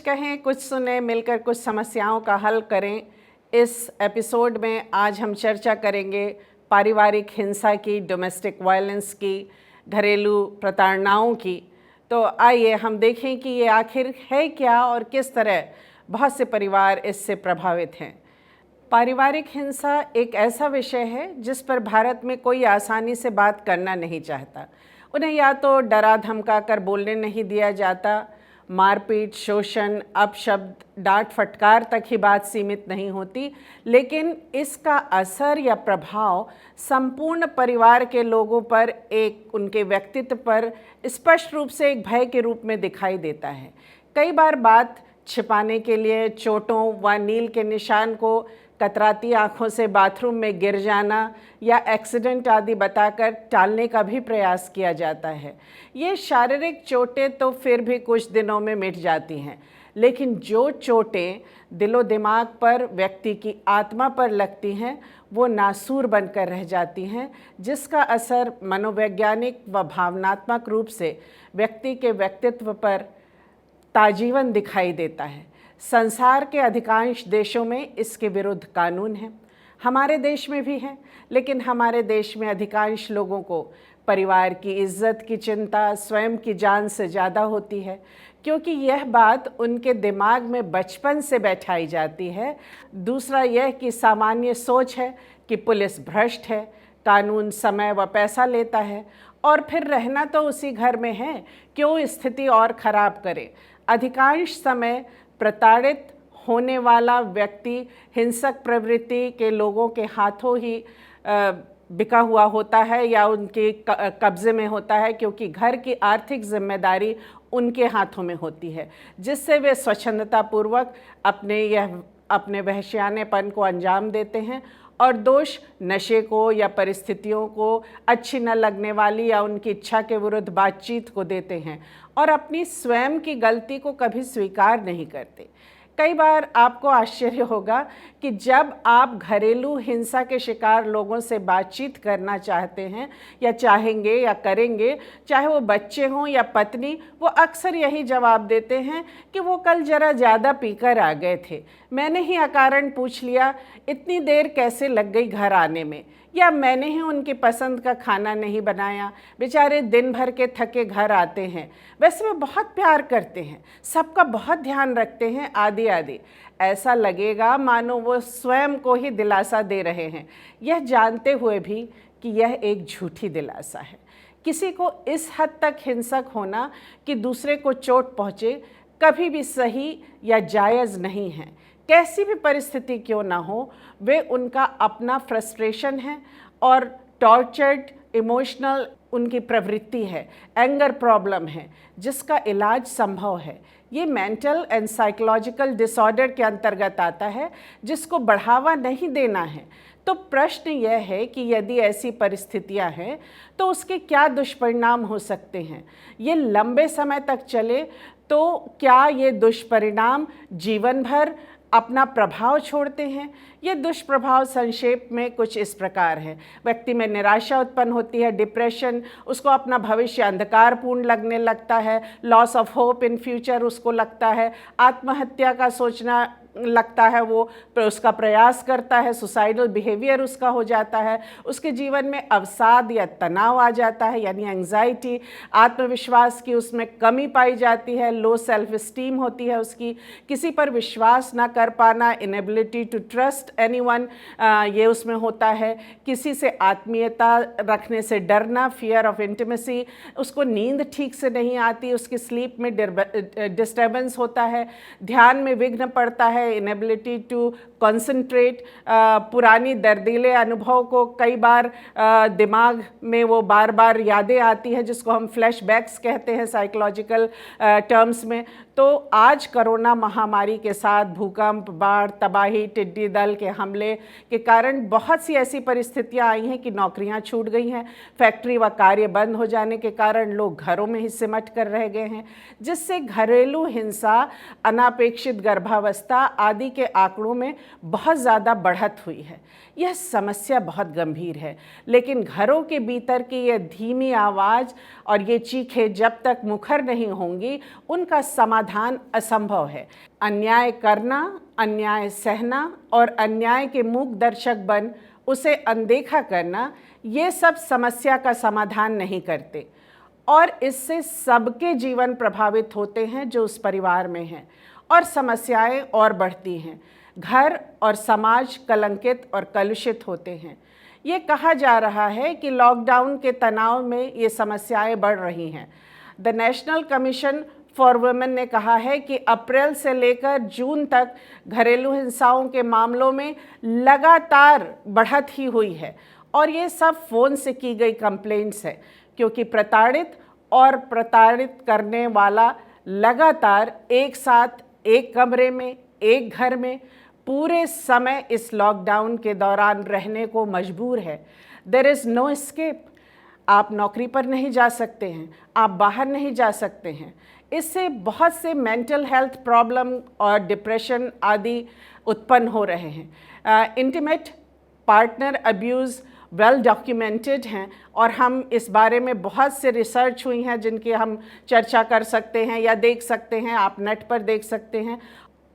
कहें, कुछ सुने, मिलकर कुछ समस्याओं का हल करें। इस एपिसोड में आज हम चर्चा करेंगे पारिवारिक हिंसा की, डोमेस्टिक वायलेंस की, घरेलू प्रताड़नाओं की। तो आइए हम देखें कि ये आखिर है क्या और किस तरह बहुत से परिवार इससे प्रभावित हैं। पारिवारिक हिंसा एक ऐसा विषय है जिस पर भारत में कोई आसानी से बात करना नहीं चाहता। उन्हें या तो डरा धमका कर बोलने नहीं दिया जाता, मारपीट, शोषण, अपशब्द, डांट फटकार तक ही बात सीमित नहीं होती, लेकिन इसका असर या प्रभाव संपूर्ण परिवार के लोगों पर, उनके व्यक्तित्व पर स्पष्ट रूप से एक भय के रूप में दिखाई देता है। कई बार बात छिपाने के लिए चोटों व नील के निशान को कतराती आंखों से बाथरूम में गिर जाना या एक्सीडेंट आदि बताकर टालने का भी प्रयास किया जाता है। ये शारीरिक चोटें तो फिर भी कुछ दिनों में मिट जाती हैं, लेकिन जो चोटें दिलो दिमाग पर, व्यक्ति की आत्मा पर लगती हैं, वो नासूर बनकर रह जाती हैं, जिसका असर मनोवैज्ञानिक व भावनात्मक रूप से व्यक्ति के व्यक्तित्व पर ताजीवन दिखाई देता है। संसार के अधिकांश देशों में इसके विरुद्ध कानून हैं, हमारे देश में भी हैं, लेकिन हमारे देश में अधिकांश लोगों को परिवार की इज्जत की चिंता स्वयं की जान से ज़्यादा होती है, क्योंकि यह बात उनके दिमाग में बचपन से बैठाई जाती है। दूसरा यह कि सामान्य सोच है कि पुलिस भ्रष्ट है, कानून समय व पैसा लेता है और फिर रहना तो उसी घर में है, क्यों स्थिति और ख़राब करे। अधिकांश समय प्रताड़ित होने वाला व्यक्ति हिंसक प्रवृत्ति के लोगों के हाथों ही बिका हुआ होता है या उनके कब्ज़े में होता है, क्योंकि घर की आर्थिक जिम्मेदारी उनके हाथों में होती है, जिससे वे स्वच्छंदतापूर्वक अपने वहशियानेपन को अंजाम देते हैं और दोष नशे को या परिस्थितियों को अच्छी न लगने वाली या उनकी इच्छा के विरुद्ध बातचीत को देते हैं और अपनी स्वयं की गलती को कभी स्वीकार नहीं करते। कई बार आपको आश्चर्य होगा कि जब आप घरेलू हिंसा के शिकार लोगों से बातचीत करना चाहते हैं या चाहेंगे या करेंगे, चाहे वो बच्चे हों या पत्नी, वो अक्सर यही जवाब देते हैं कि वो कल ज़रा ज़्यादा पीकर आ गए थे, मैंने ही अकारण पूछ लिया, इतनी देर कैसे लग गई घर आने में, या मैंने ही उनकी पसंद का खाना नहीं बनाया, बेचारे दिन भर के थके घर आते हैं, वैसे वे बहुत प्यार करते हैं, सबका बहुत ध्यान रखते हैं, आदि आदि। ऐसा लगेगा मानो वो स्वयं को ही दिलासा दे रहे हैं, यह जानते हुए भी कि यह एक झूठी दिलासा है। किसी को इस हद तक हिंसक होना कि दूसरे को चोट पहुँचे कभी भी सही या जायज़ नहीं है। कैसी भी परिस्थिति क्यों ना हो, वे उनका अपना फ्रस्ट्रेशन है और टॉर्चर्ड इमोशनल उनकी प्रवृत्ति है, एंगर प्रॉब्लम है, जिसका इलाज संभव है। ये मेंटल एंड साइकोलॉजिकल डिसऑर्डर के अंतर्गत आता है, जिसको बढ़ावा नहीं देना है। तो प्रश्न यह है कि यदि ऐसी परिस्थितियां हैं तो उसके क्या दुष्परिणाम हो सकते हैं। ये लंबे समय तक चले तो क्या ये दुष्परिणाम जीवन भर अपना प्रभाव छोड़ते हैं। ये दुष्प्रभाव संक्षेप में कुछ इस प्रकार है। व्यक्ति में निराशा उत्पन्न होती है, डिप्रेशन, उसको अपना भविष्य अंधकारपूर्ण लगने लगता है, loss of hope in future उसको लगता है, आत्महत्या का सोचना लगता है, वो उसका प्रयास करता है, सुसाइडल बिहेवियर उसका हो जाता है, उसके जीवन में अवसाद या तनाव आ जाता है, यानी एंग्जाइटी, आत्मविश्वास की उसमें कमी पाई जाती है, लो सेल्फ स्टीम होती है उसकी, किसी पर विश्वास ना कर पाना, इनेबिलिटी टू ट्रस्ट एनीवन, ये उसमें होता है, किसी से आत्मीयता रखने से डरना, फियर ऑफ इंटीमेसी, उसको नींद ठीक से नहीं आती, उसकी स्लीप में डिस्टर्बेंस होता है, ध्यान में विघ्न पड़ता है, इनेबिलिटी टू कंसंट्रेट, पुरानी दर्दीले अनुभव को कई बार दिमाग में वो बार बार यादें आती हैं, जिसको हम फ्लैशबैक्स कहते हैं साइकोलॉजिकल टर्म्स में। तो आज कोरोना महामारी के साथ भूकंप, बाढ़, तबाही, टिड्डी दल के हमले के कारण बहुत सी ऐसी परिस्थितियां आई हैं कि नौकरियां छूट गई हैं, फैक्ट्री व कार्य बंद हो जाने के कारण लोग घरों में ही सिमट कर रह गए हैं, जिससे घरेलू हिंसा, अनापेक्षित गर्भावस्था आदि के आंकड़ों में बहुत ज़्यादा बढ़त हुई है। यह समस्या बहुत गंभीर है, लेकिन घरों के भीतर की यह धीमी आवाज़ और ये चीखें जब तक मुखर नहीं होंगी, उनका समाधान समाधान असंभव है। अन्याय करना, अन्याय सहना और अन्याय के मूक दर्शक बन उसे अनदेखा करना, ये सब समस्या का समाधान नहीं करते और इससे सबके जीवन प्रभावित होते हैं जो उस परिवार में हैं और समस्याएं और बढ़ती हैं। घर और समाज कलंकित और कलुषित होते हैं। ये कहा जा रहा है कि लॉकडाउन के तनाव में ये समस्याएं बढ़ रही हैं। The national commission for women ने कहा है कि अप्रैल से लेकर जून तक घरेलू हिंसाओं के मामलों में लगातार बढ़त ही हुई है और ये सब फ़ोन से की गई कंप्लेंट्स है, क्योंकि प्रताड़ित और प्रताड़ित करने वाला लगातार एक साथ एक कमरे में, एक घर में पूरे समय इस लॉकडाउन के दौरान रहने को मजबूर है। There is no escape. आप नौकरी पर नहीं जा सकते हैं, आप बाहर नहीं जा सकते हैं। इससे बहुत से मेंटल हेल्थ प्रॉब्लम और डिप्रेशन आदि उत्पन्न हो रहे हैं। Intimate partner abuse well documented हैं और हम इस बारे में बहुत से रिसर्च हुई हैं जिनकी हम चर्चा कर सकते हैं या देख सकते हैं, आप नेट पर देख सकते हैं,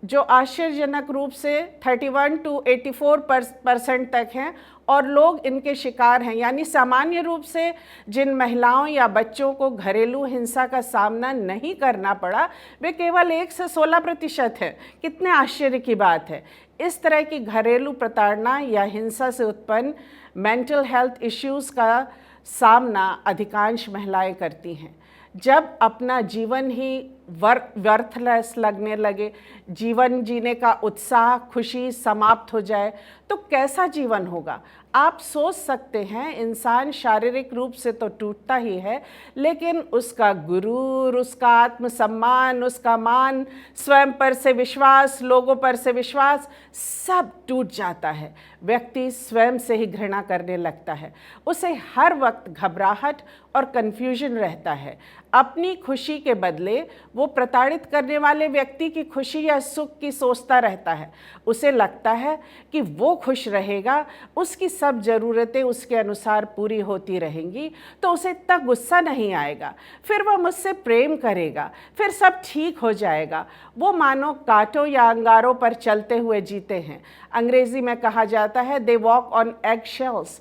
जो आश्चर्यजनक रूप से 31 to 84% तक हैं और लोग इनके शिकार हैं। यानी सामान्य रूप से जिन महिलाओं या बच्चों को घरेलू हिंसा का सामना नहीं करना पड़ा, वे केवल 1 से 16% हैं। कितने आश्चर्य की बात है। इस तरह की घरेलू प्रताड़ना या हिंसा से उत्पन्न मेंटल हेल्थ इश्यूज़ का सामना अधिकांश महिलाएं करती हैं। जब अपना जीवन ही वर्थलेस लगने लगे, जीवन जीने का उत्साह, खुशी समाप्त हो जाए, तो कैसा जीवन होगा। आप सोच सकते हैं, इंसान शारीरिक रूप से तो टूटता ही है, लेकिन उसका गुरूर, उसका आत्मसम्मान, उसका मान, स्वयं पर से विश्वास, लोगों पर से विश्वास, सब टूट जाता है। व्यक्ति स्वयं से ही घृणा करने लगता है। उसे हर वक्त घबराहट और कन्फ्यूजन रहता है। अपनी खुशी के बदले वो प्रताड़ित करने वाले व्यक्ति की खुशी या सुख की सोचता रहता है। उसे लगता है कि वो खुश रहेगा, उसकी सब ज़रूरतें उसके अनुसार पूरी होती रहेंगी, तो उसे इतना गुस्सा नहीं आएगा, फिर वह मुझसे प्रेम करेगा, फिर सब ठीक हो जाएगा। वो मानो कांटों या अंगारों पर चलते हुए जीते हैं। अंग्रेज़ी में कहा जाता है they walk on egg shells.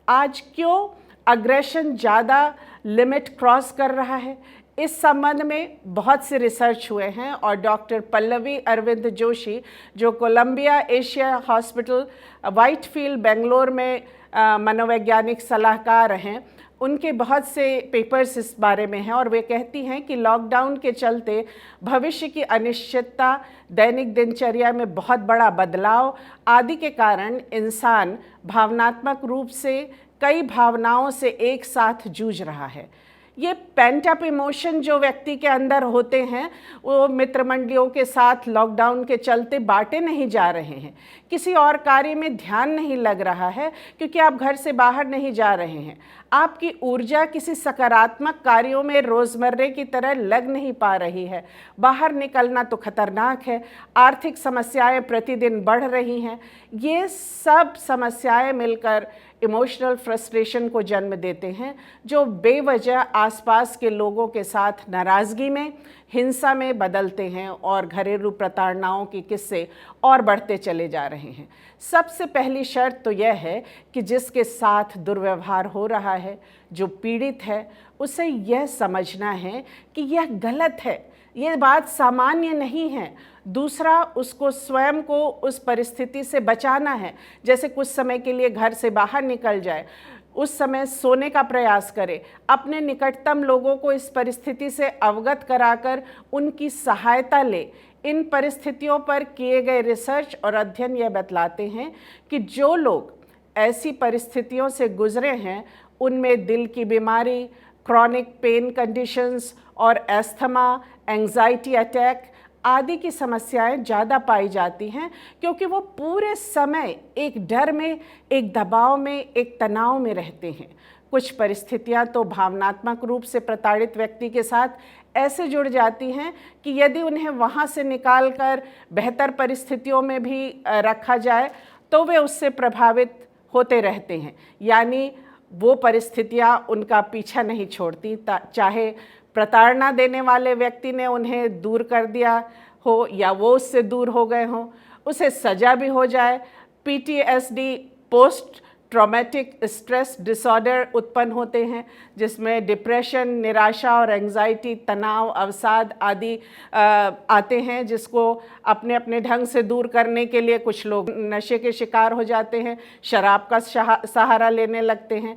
आज क्यों अग्रेशन ज़्यादा लिमिट क्रॉस कर रहा है, इस संबंध में बहुत से रिसर्च हुए हैं और डॉक्टर पल्लवी अरविंद जोशी, जो Columbia Asia hospital Whitefield Bangalore में मनोवैज्ञानिक सलाहकार हैं, उनके बहुत से पेपर्स इस बारे में हैं और वे कहती हैं कि लॉकडाउन के चलते भविष्य की अनिश्चितता, दैनिक दिनचर्या में बहुत बड़ा बदलाव आदि के कारण इंसान भावनात्मक रूप से कई भावनाओं से एक साथ जूझ रहा है। ये पेंट अप इमोशन जो व्यक्ति के अंदर होते हैं, वो मित्र मंडलियों के साथ लॉकडाउन के चलते बांटे नहीं जा रहे हैं। किसी और कार्य में ध्यान नहीं लग रहा है क्योंकि आप घर से बाहर नहीं जा रहे हैं। आपकी ऊर्जा किसी सकारात्मक कार्यों में रोज़मर्रे की तरह लग नहीं पा रही है। बाहर निकलना तो खतरनाक है। आर्थिक समस्याएं प्रतिदिन बढ़ रही हैं। ये सब समस्याएं मिलकर इमोशनल फ्रस्ट्रेशन को जन्म देते हैं, जो बेवजह आसपास के लोगों के साथ नाराज़गी में, हिंसा में बदलते हैं और घरेलू प्रताड़नाओं के किस्से और बढ़ते चले जा रहे हैं। सबसे पहली शर्त तो यह है कि जिसके साथ दुर्व्यवहार हो रहा है, जो पीड़ित है, उसे यह समझना है कि यह गलत है, ये बात सामान्य नहीं है। दूसरा, उसको स्वयं को उस परिस्थिति से बचाना है। जैसे कुछ समय के लिए घर से बाहर निकल जाए, उस समय सोने का प्रयास करे, अपने निकटतम लोगों को इस परिस्थिति से अवगत कराकर उनकी सहायता ले। इन परिस्थितियों पर किए गए रिसर्च और अध्ययन यह बतलाते हैं कि जो लोग ऐसी परिस्थितियों से गुजरे हैं, उनमें दिल की बीमारी, क्रॉनिक पेन कंडीशंस और एस्थमा, एंजाइटी अटैक आदि की समस्याएं ज़्यादा पाई जाती हैं, क्योंकि वो पूरे समय एक डर में, एक दबाव में, एक तनाव में रहते हैं। कुछ परिस्थितियां तो भावनात्मक रूप से प्रताड़ित व्यक्ति के साथ ऐसे जुड़ जाती हैं कि यदि उन्हें वहां से निकालकर बेहतर परिस्थितियों में भी रखा जाए तो वे उससे प्रभावित होते रहते हैं। यानी वो परिस्थितियां उनका पीछा नहीं छोड़ती, चाहे प्रताड़ना देने वाले व्यक्ति ने उन्हें दूर कर दिया हो या वो उससे दूर हो गए हों, उसे सज़ा भी हो जाए, PTSD post traumatic stress disorder उत्पन्न होते हैं, जिसमें डिप्रेशन, निराशा और एंजाइटी, तनाव, अवसाद आदि आते हैं, जिसको अपने अपने ढंग से दूर करने के लिए कुछ लोग नशे के शिकार हो जाते हैं, शराब का सहारा लेने लगते हैं।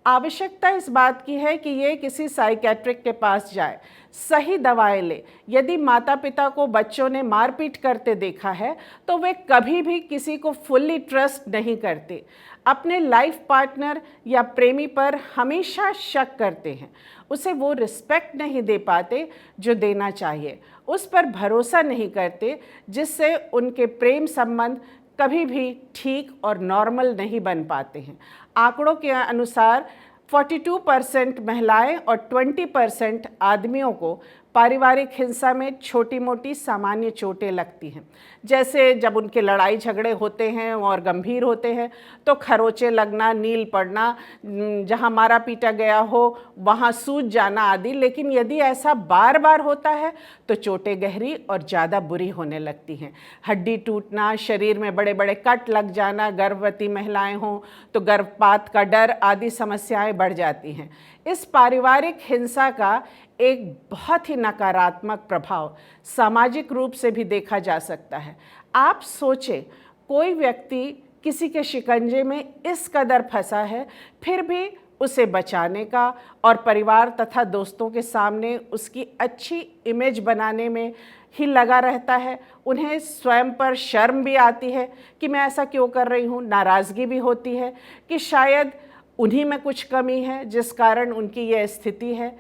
आवश्यकता इस बात की है कि ये किसी साइकेट्रिक के पास जाए, सही दवाएं ले। यदि माता पिता को बच्चों ने मारपीट करते देखा है तो वे कभी भी किसी को फुल्ली ट्रस्ट नहीं करते, अपने लाइफ पार्टनर या प्रेमी पर हमेशा शक करते हैं, उसे वो रिस्पेक्ट नहीं दे पाते जो देना चाहिए, उस पर भरोसा नहीं करते, जिससे उनके प्रेम संबंध कभी भी ठीक और नॉर्मल नहीं बन पाते हैं। आंकड़ों के अनुसार 42% महिलाएं और 20% आदमियों को पारिवारिक हिंसा में छोटी मोटी सामान्य चोटें लगती हैं, जैसे जब उनके लड़ाई झगड़े होते हैं और गंभीर होते हैं तो खरोंचे लगना, नील पड़ना, जहां मारा पीटा गया हो वहां सूज जाना आदि। लेकिन यदि ऐसा बार बार होता है तो चोटें गहरी और ज़्यादा बुरी होने लगती हैं। हड्डी टूटना, शरीर में बड़े बड़े कट लग जाना, गर्भवती महिलाएं हों तो गर्भपात का डर आदि समस्याएं बढ़ जाती हैं। इस पारिवारिक हिंसा का एक बहुत ही नकारात्मक प्रभाव सामाजिक रूप से भी देखा जा सकता है। आप सोचें, कोई व्यक्ति किसी के शिकंजे में इस कदर फंसा है, फिर भी उसे बचाने का और परिवार तथा दोस्तों के सामने उसकी अच्छी इमेज बनाने में ही लगा रहता है। उन्हें स्वयं पर शर्म भी आती है कि मैं ऐसा क्यों कर रही हूँ, नाराज़गी भी होती है कि शायद उन्हीं में कुछ कमी है जिस कारण उनकी यह स्थिति है।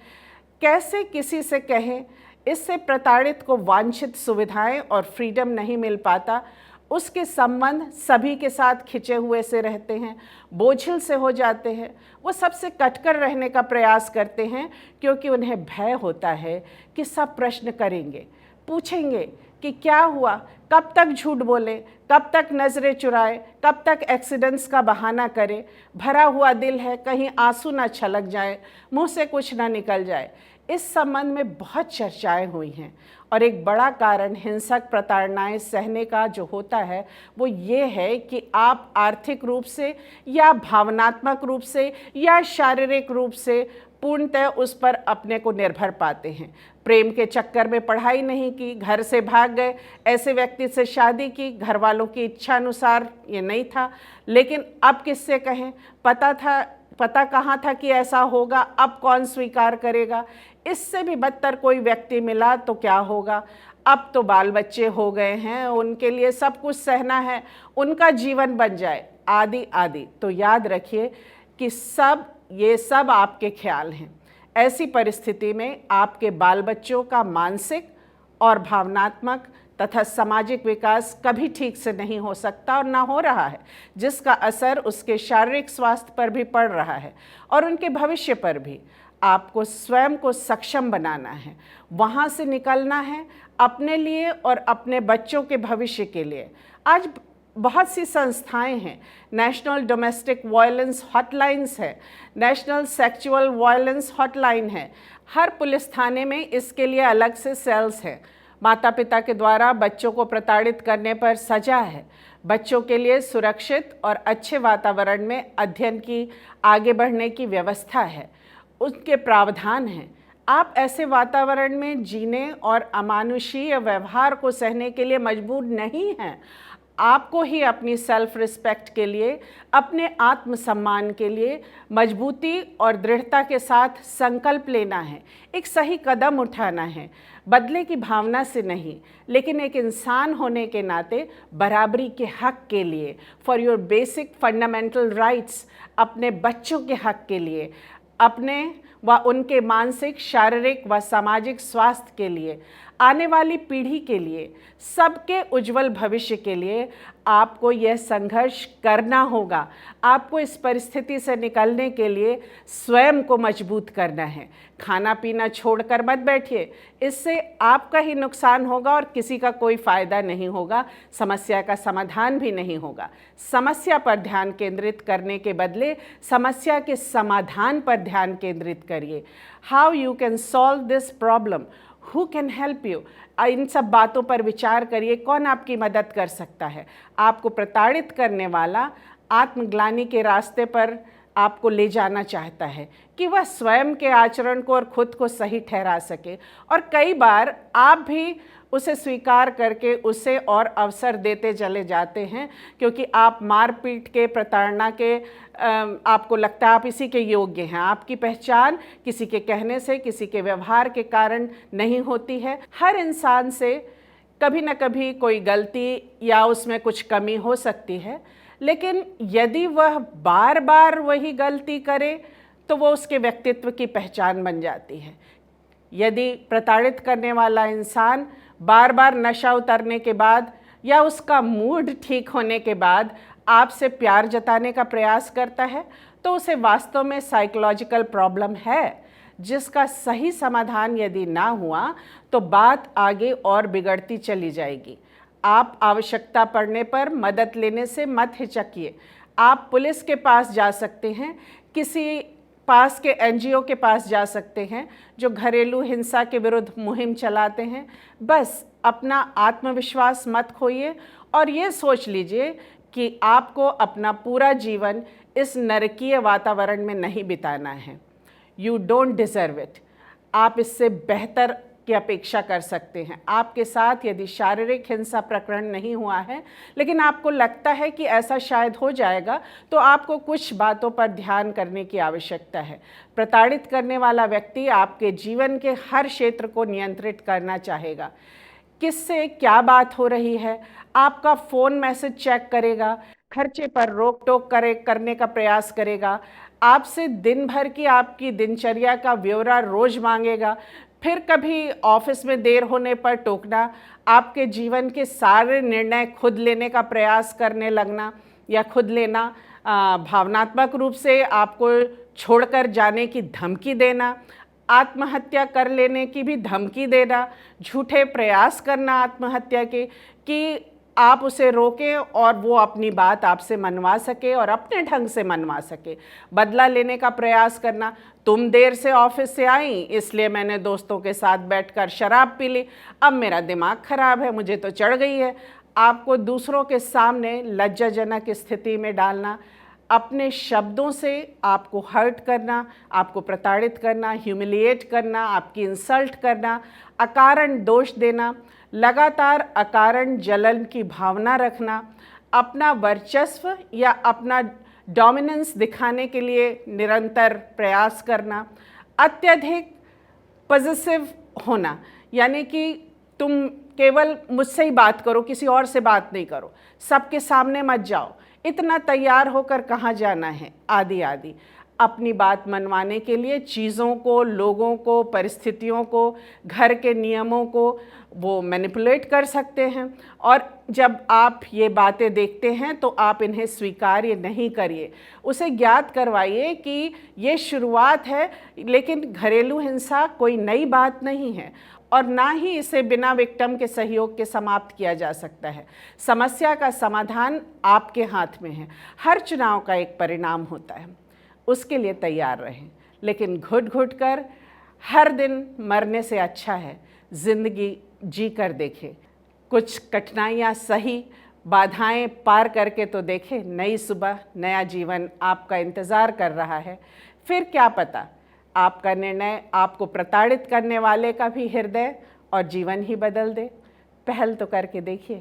कैसे किसी से कहें, इससे प्रताड़ित को वांछित सुविधाएं और फ्रीडम नहीं मिल पाता, उसके संबंध सभी के साथ खिंचे हुए से रहते हैं, बोझिल से हो जाते हैं। वो सबसे कटकर रहने का प्रयास करते हैं क्योंकि उन्हें भय होता है कि सब प्रश्न करेंगे, पूछेंगे कि क्या हुआ, कब तक झूठ बोले, कब तक नज़रें चुराए, कब तक एक्सीडेंट्स का बहाना करे, भरा हुआ दिल है, कहीं आंसू ना छलक जाए, मुंह से कुछ ना निकल जाए। इस संबंध में बहुत चर्चाएं हुई हैं और एक बड़ा कारण हिंसक प्रताड़नाएं सहने का जो होता है वो ये है कि आप आर्थिक रूप से या भावनात्मक रूप से या शारीरिक रूप से पूर्णतः उस पर अपने को निर्भर पाते हैं। प्रेम के चक्कर में पढ़ाई नहीं की, घर से भाग गए, ऐसे व्यक्ति से शादी की, घर वालों की इच्छा अनुसार ये नहीं था, लेकिन अब किससे कहें, पता कहाँ था कि ऐसा होगा, अब कौन स्वीकार करेगा। इससे भी बदतर कोई व्यक्ति मिला तो क्या होगा, अब तो बाल बच्चे हो गए हैं, उनके लिए सब कुछ सहना है, उनका जीवन बन जाए, आदि आदि। तो याद रखिए कि ये सब आपके ख्याल हैं। ऐसी परिस्थिति में आपके बाल बच्चों का मानसिक और भावनात्मक तथा सामाजिक विकास कभी ठीक से नहीं हो सकता और ना हो रहा है, जिसका असर उसके शारीरिक स्वास्थ्य पर भी पड़ रहा है और उनके भविष्य पर भी। आपको स्वयं को सक्षम बनाना है, वहाँ से निकलना है अपने लिए और अपने बच्चों के भविष्य के लिए। आज बहुत सी संस्थाएं हैं, नेशनल डोमेस्टिक वायलेंस हॉटलाइंस है, नेशनल सेक्सुअल वायलेंस हॉटलाइन है, हर पुलिस थाने में इसके लिए अलग से सेल्स हैं। माता पिता के द्वारा बच्चों को प्रताड़ित करने पर सजा है। बच्चों के लिए सुरक्षित और अच्छे वातावरण में अध्ययन की आगे बढ़ने की व्यवस्था है, उसके प्रावधान हैं। आप ऐसे वातावरण में जीने और अमानुषीय व्यवहार को सहने के लिए मजबूर नहीं हैं। आपको ही अपनी सेल्फ रिस्पेक्ट के लिए, अपने आत्मसम्मान के लिए मजबूती और दृढ़ता के साथ संकल्प लेना है, एक सही कदम उठाना है, बदले की भावना से नहीं, लेकिन एक इंसान होने के नाते बराबरी के हक के लिए, for your basic fundamental rights, अपने बच्चों के हक के लिए, अपने व उनके मानसिक, शारीरिक व सामाजिक स्वास्थ्य के लिए, आने वाली पीढ़ी के लिए, सबके उज्जवल भविष्य के लिए आपको यह संघर्ष करना होगा। आपको इस परिस्थिति से निकलने के लिए स्वयं को मजबूत करना है। खाना पीना छोड़कर मत बैठिए, इससे आपका ही नुकसान होगा और किसी का कोई फ़ायदा नहीं होगा, समस्या का समाधान भी नहीं होगा। समस्या पर ध्यान केंद्रित करने के बदले समस्या के समाधान पर ध्यान केंद्रित करिए। How you can solve this problem, who can help you, इन सब बातों पर विचार करिए। कौन आपकी मदद कर सकता है? आपको प्रताड़ित करने वाला आत्मग्लानि के रास्ते पर आपको ले जाना चाहता है कि वह स्वयं के आचरण को और खुद को सही ठहरा सके, और कई बार आप भी उसे स्वीकार करके उसे और अवसर देते चले जाते हैं, क्योंकि आप मारपीट के, प्रताड़ना के आपको लगता है आप इसी के योग्य हैं। आपकी पहचान किसी के कहने से, किसी के व्यवहार के कारण नहीं होती है। हर इंसान से कभी न कभी कोई गलती या उसमें कुछ कमी हो सकती है, लेकिन यदि वह बार बार वही गलती करे तो वो उसके व्यक्तित्व की पहचान बन जाती है। यदि प्रताड़ित करने वाला इंसान बार बार नशा उतरने के बाद या उसका मूड ठीक होने के बाद आपसे प्यार जताने का प्रयास करता है, तो उसे वास्तव में साइकोलॉजिकल प्रॉब्लम है, जिसका सही समाधान यदि ना हुआ तो बात आगे और बिगड़ती चली जाएगी। आप आवश्यकता पड़ने पर मदद लेने से मत हिचकिए। आप पुलिस के पास जा सकते हैं, किसी पास के एनजीओ के पास जा सकते हैं जो घरेलू हिंसा के विरुद्ध मुहिम चलाते हैं। बस अपना आत्मविश्वास मत खोइए और ये सोच लीजिए कि आपको अपना पूरा जीवन इस नरकीय वातावरण में नहीं बिताना है। You don't deserve it. आप इससे बेहतर की अपेक्षा कर सकते हैं। आपके साथ यदि शारीरिक हिंसा प्रकरण नहीं हुआ है, लेकिन आपको लगता है कि ऐसा शायद हो जाएगा, तो आपको कुछ बातों पर ध्यान करने की आवश्यकता है। प्रताड़ित करने वाला व्यक्ति आपके जीवन के हर क्षेत्र को नियंत्रित करना चाहेगा। किससे क्या बात हो रही है, आपका फ़ोन मैसेज चेक करेगा, खर्चे पर रोक टोक करने का प्रयास करेगा, आपसे दिन भर की आपकी दिनचर्या का ब्यौरा रोज़ मांगेगा, फिर कभी ऑफिस में देर होने पर टोकना, आपके जीवन के सारे निर्णय खुद लेने का प्रयास करने लगना या खुद लेना, भावनात्मक रूप से आपको छोड़कर जाने की धमकी देना, आत्महत्या कर लेने की भी धमकी देना, झूठे प्रयास करना आत्महत्या के कि आप उसे रोकें और वो अपनी बात आपसे मनवा सके और अपने ढंग से मनवा सके, बदला लेने का प्रयास करना। तुम देर से ऑफिस से आई इसलिए मैंने दोस्तों के साथ बैठकर शराब पी ली, अब मेरा दिमाग खराब है, मुझे तो चढ़ गई है। आपको दूसरों के सामने लज्जाजनक स्थिति में डालना, अपने शब्दों से आपको हर्ट करना, आपको प्रताड़ित करना, ह्यूमिलिएट करना, आपकी इंसल्ट करना, अकारण दोष देना, लगातार अकारण जलन की भावना रखना, अपना वर्चस्व या अपना डोमिनेंस दिखाने के लिए निरंतर प्रयास करना, अत्यधिक पॉजिटिव होना, यानी कि तुम केवल मुझसे ही बात करो, किसी और से बात नहीं करो, सबके सामने मत जाओ, इतना तैयार होकर कहाँ जाना है, आदि आदि। अपनी बात मनवाने के लिए चीज़ों को, लोगों को, परिस्थितियों को, घर के नियमों को वो मैनिपुलेट कर सकते हैं, और जब आप ये बातें देखते हैं तो आप इन्हें स्वीकार्य नहीं करिए। उसे ज्ञात करवाइए कि ये शुरुआत है, लेकिन घरेलू हिंसा कोई नई बात नहीं है और ना ही इसे बिना विक्टिम के सहयोग के समाप्त किया जा सकता है। समस्या का समाधान आपके हाथ में है। हर चुनाव का एक परिणाम होता है, उसके लिए तैयार रहें, लेकिन घुट घुट कर हर दिन मरने से अच्छा है ज़िंदगी जी कर देखें। कुछ कठिनाइयाँ सही, बाधाएं पार करके तो देखें, नई सुबह, नया जीवन आपका इंतज़ार कर रहा है। फिर क्या पता आपका निर्णय आपको प्रताड़ित करने वाले का भी हृदय और जीवन ही बदल दे। पहल तो करके देखिए।